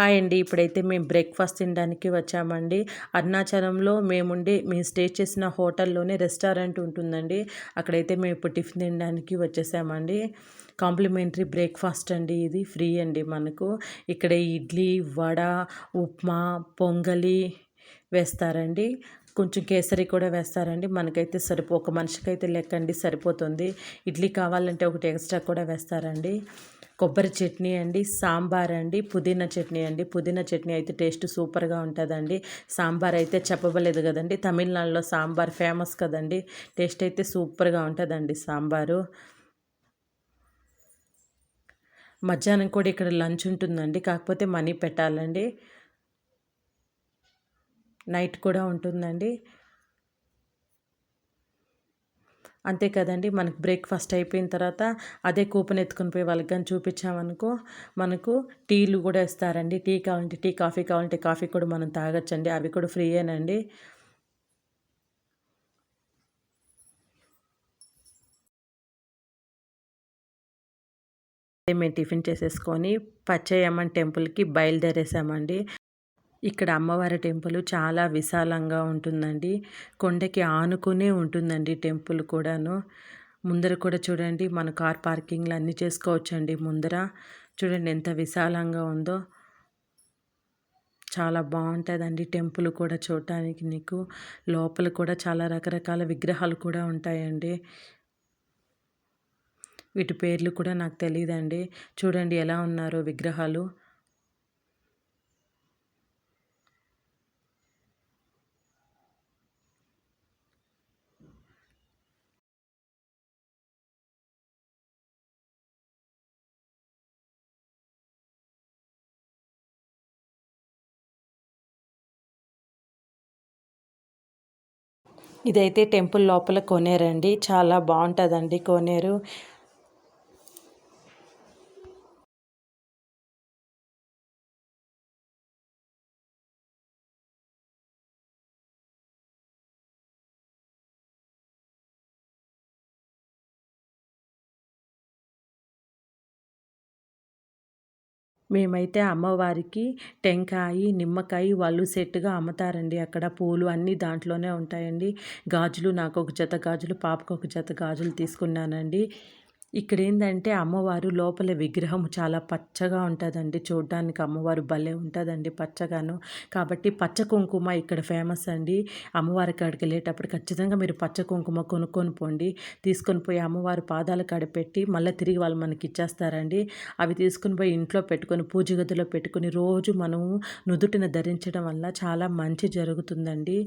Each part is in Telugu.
హాయ్ అండి. ఇప్పుడైతే మేము బ్రేక్‌ఫాస్ట్ తినడానికి వచ్చామండి. అరుణాచలంలో మేము స్టే చేసిన హోటల్‌లోనే రెస్టారెంట్ ఉంటుందండి. అక్కడైతే మేము ఇప్పుడు టిఫిన్ తినడానికి వచ్చేసామండి. కాంప్లిమెంటరీ బ్రేక్‌ఫాస్ట్ అండి ఇది. ఫ్రీ అండి మనకు. ఇక్కడ ఇడ్లీ, వడ, ఉప్మా, పొంగలి వేస్తారండి. కొంచెం కేసరి కూడా వేస్తారండి. మనకైతే ఒక మనిషికైతే లెక్కండి సరిపోతుంది. ఇడ్లీ కావాలంటే ఒకటి ఎక్స్‌ట్రా కూడా వేస్తారండి. కొబ్బరి చట్నీ అండి, సాంబార్ అండి, పుదీనా చట్నీ అండి. పుదీనా చట్నీ అయితే టేస్ట్ సూపర్‌గా ఉంటుందండి. సాంబార్ అయితే చెప్పబలేదు కదండీ. తమిళనాడులో సాంబార్ ఫేమస్ కదండీ. టేస్ట్ అయితే సూపర్‌గా ఉంటుందండి సాంబారు. మధ్యాహ్నం కూడా ఇక్కడ లంచ్ ఉంటుందండి. కాకపోతే మనీ పెట్టాలండి. నైట్ కూడా ఉంటుందండి. అంతే కదండీ. మనకు బ్రేక్‌ఫాస్ట్ అయిపోయిన తర్వాత అదే కూపన్ ఎత్తుకొని పోయి వాళ్ళకి గాని చూపించామనుకో, మనకు టీలు కూడా ఇస్తారండి. టీ కావాలంటే టీ, కాఫీ కావాలంటే కాఫీ కూడా మనం తాగొచ్చండి. అవి కూడా ఫ్రీయేనండి. మేము టిఫిన్ చేసేసుకొని పచ్చయ్యమ్మన్ టెంపుల్‌కి బయలుదేరేసామండి. ఇక్కడ అమ్మవారి టెంపుల్ చాలా విశాలంగా ఉంటుందండి. కొండకి ఆనుకునే ఉంటుందండి టెంపుల్ కూడాను. ముందర కూడా చూడండి మన కార్ పార్కింగ్‌లు అన్నీ చేసుకోవచ్చండి ముందర. చూడండి ఎంత విశాలంగా ఉందో. చాలా బావుంటదండి టెంపుల్ కూడా చూడటానికి నీకు. లోపల కూడా చాలా రకరకాల విగ్రహాలు కూడా ఉంటాయండి. వీటి పేర్లు కూడా నాకు తెలీదండి. చూడండి ఎలా ఉన్నారో విగ్రహాలు. ఇదైతే టెంపుల్ లోపల కోనేరండి. చాలా బావుంటదండి కోనేరు. మేమైతే అమ్మవారికి టెంకాయి, నిమ్మకాయ వాళ్ళు సెట్‌గా అమ్ముతారండి అక్కడ. పూలు అన్నీ దాంట్లోనే ఉంటాయండి. గాజులు నాకొక జత గాజులు, పాపకొక జత గాజులు తీసుకున్నానండి. ఇక్కడేందంటే అమ్మవారు లోపల విగ్రహం చాలా పచ్చగా ఉంటదండి. చూడ్డానికి అమ్మవారు భలే ఉంటదండి పచ్చగాను. కాబట్టి పచ్చ కుంకుమ ఇక్కడ ఫేమస్ అండి. అమ్మవారి కాడికెళ్ళేటప్పుడు ఖచ్చితంగా మీరు పచ్చ కుంకుమ కొనుక్కొని పోండి. తీసుకొని పోయి అమ్మవారి పాదాల కాడ పెట్టి మళ్ళా తిరిగి వాళ్ళు మనకిచ్చేస్తారండి. అవి తీసుకొని పోయి ఇంట్లో పెట్టుకొని పూజ గదిలో పెట్టుకొని రోజు మనము నుదుటిన ధరించడం వల్ల చాలా మంచి జరుగుతుందండి.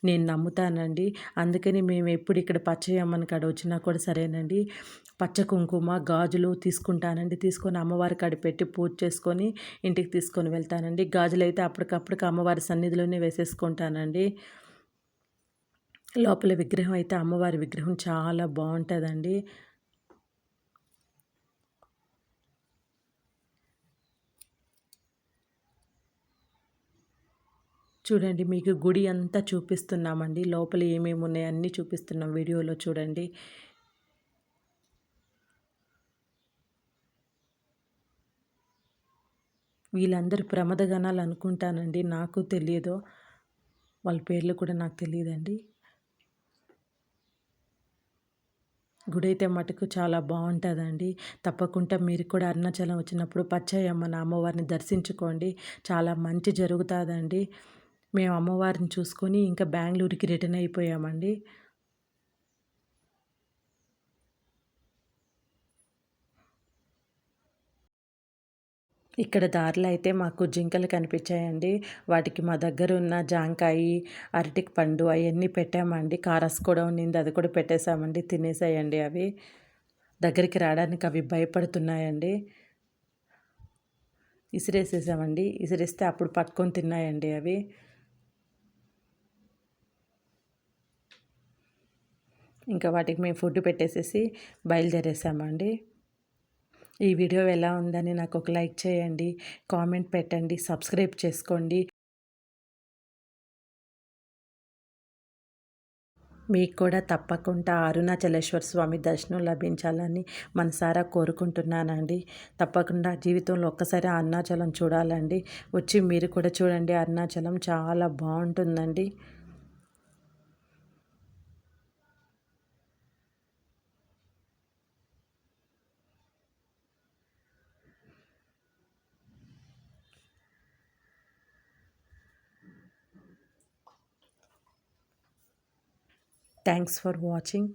నేను నమ్ముతానండి. అందుకని మేము ఎప్పుడు ఇక్కడ పచ్చయమ్మని కాడ వచ్చినా కూడా సరేనండి. పచ్చ కుంకుమ, గాజులు తీసుకుంటానండి. తీసుకొని అమ్మవారి కాడ పెట్టి పూజ చేసుకొని ఇంటికి తీసుకొని వెళ్తానండి. గాజులైతే అప్పటికప్పటికి అమ్మవారి సన్నిధిలోనే వేసేసుకుంటానండి. లోపల విగ్రహం అయితే అమ్మవారి విగ్రహం చాలా బావుంటదండి. చూడండి మీకు గుడి అంతా చూపిస్తున్నామండి. లోపల ఏమేమి ఉన్నాయో అన్నీ చూపిస్తున్నాం వీడియోలో చూడండి. వీళ్ళందరూ ప్రమదగణాలు అనుకుంటానండి. నాకు తెలియదు. వాళ్ళ పేర్లు కూడా నాకు తెలీదండి. గుడైతే మటుకు చాలా బావుంటదండి. తప్పకుండా మీరు కూడా అరుణాచలం వచ్చినప్పుడు పచ్చయమ్మన అమ్మవారిని దర్శించుకోండి. చాలా మంచి జరుగుతాదండి. మేము అమ్మవారిని చూసుకొని ఇంకా బెంగుళూరుకి రిటర్న్ అయిపోయామండి. ఇక్కడ దారిలో అయితే మాకు జింకలు కనిపించాయండి. వాటికి మా దగ్గరున్న జాంకాయి, అరటికి పండు అయన్నీ పెట్టామండి. కారస్ కూడా ఉన్నింది. అది కూడా పెట్టేసామండి. తినేసాయండి అవి. దగ్గరికి రాడానికి అవి భయపడుతున్నాయండి. ఇసిరేసేసామండి. ఇసిరేస్తే అప్పుడు పట్టుకొని తిన్నాయండి అవి. ఇంకా వాటికి మేము ఫుడ్ పెట్టేసేసి బయలుదేరేసామండి. ఈ వీడియో ఎలా ఉందని నాకు ఒక లైక్ చేయండి, కామెంట్ పెట్టండి, సబ్స్క్రైబ్ చేసుకోండి. మీకు కూడా తప్పకుండా అరుణాచలేశ్వర స్వామి దర్శనం లభించాలని మనసారా కోరుకుంటున్నానండి. తప్పకుండా జీవితంలో ఒక్కసారి అరుణాచలం చూడాలండి. వచ్చి మీరు కూడా చూడండి, అరుణాచలం చాలా బాగుంటుందండి. Thanks for watching.